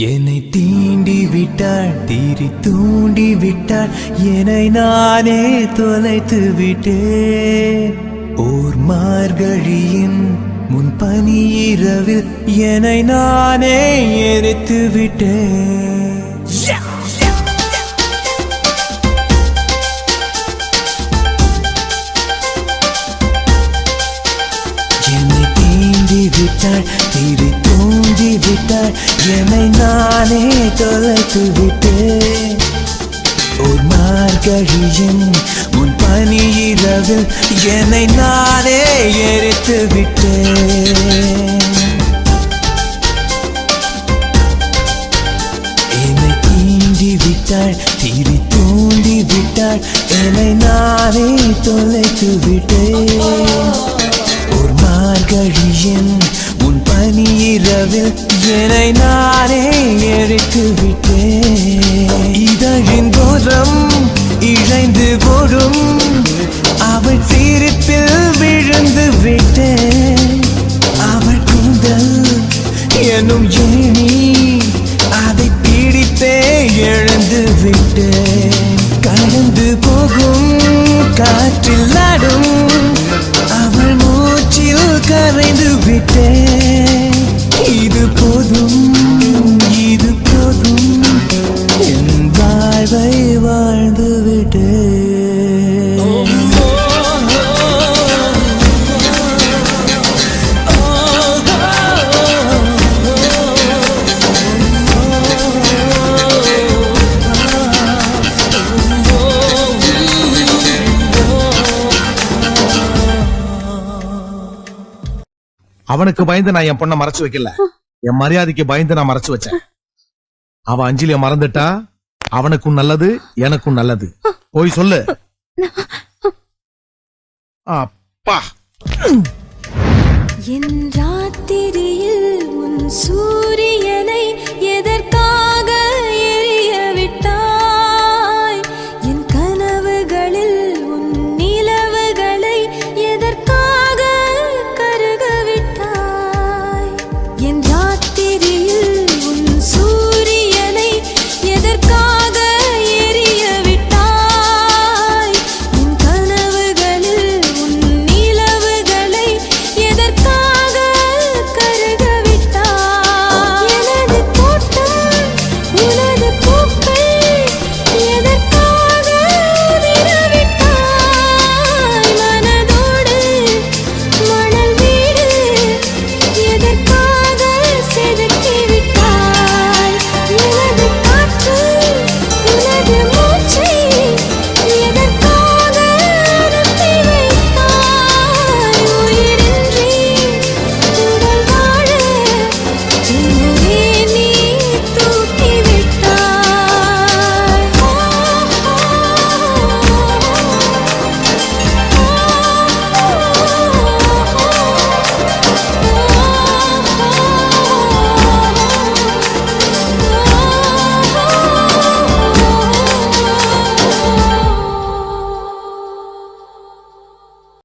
என்னை தீண்டி விட்டாள், தீரி தூண்டி விட்டாள், என்னை நானே தொலைத்து விட்டேன். ஓர் மார்கழியின் முன்பனி இரவில் என்னை நானே எரித்து விட்டேன். என்னை தீண்டி விட்டாள், தீரி தூண்டி விட்டாள், என்னை நானே தொலைத்து விட்டேன். ஒரு மார்கழியின் முன்பனி இரவில் என்னை நானே எரித்து விட்டேன். என்னை தீண்டி விட்டாள், தீரி தூண்டி விட்டாள், என்னை நானே தொலைத்து விட்டேன். ஒரு மார்கழியின் முன்பனி இரவில் என்னை நானே எரித்து விட்டேன். இதழின் தோரம் இழைந்து போடும் அவள் சிரிப்பில் விழுந்து விட்டேன். அவள் கூந்தல் என்னும் ஏணி அதை பிடித்தே எழுந்து விட்டேன். கடந்து போகும் காற்றில் ஆடும் அவள் மூச்சில் கரைந்து விட்டேன். இது போதும், இது போதும், என் வாழ்வை வாழ்ந்து விட்டேன். அவனுக்கு பயந்து நான் என் பொண்ணை மறைச்சு வைக்கல, என் மரியாதைக்கு பயந்து நான் மறைச்சு வச்சேன். அவ அஞ்சலிய மறந்துட்டா அவனுக்கும் நல்லது, எனக்கும் நல்லது. போய் சொல்லு. அப்பா, என் ராத்திரியில் உன் சூரிய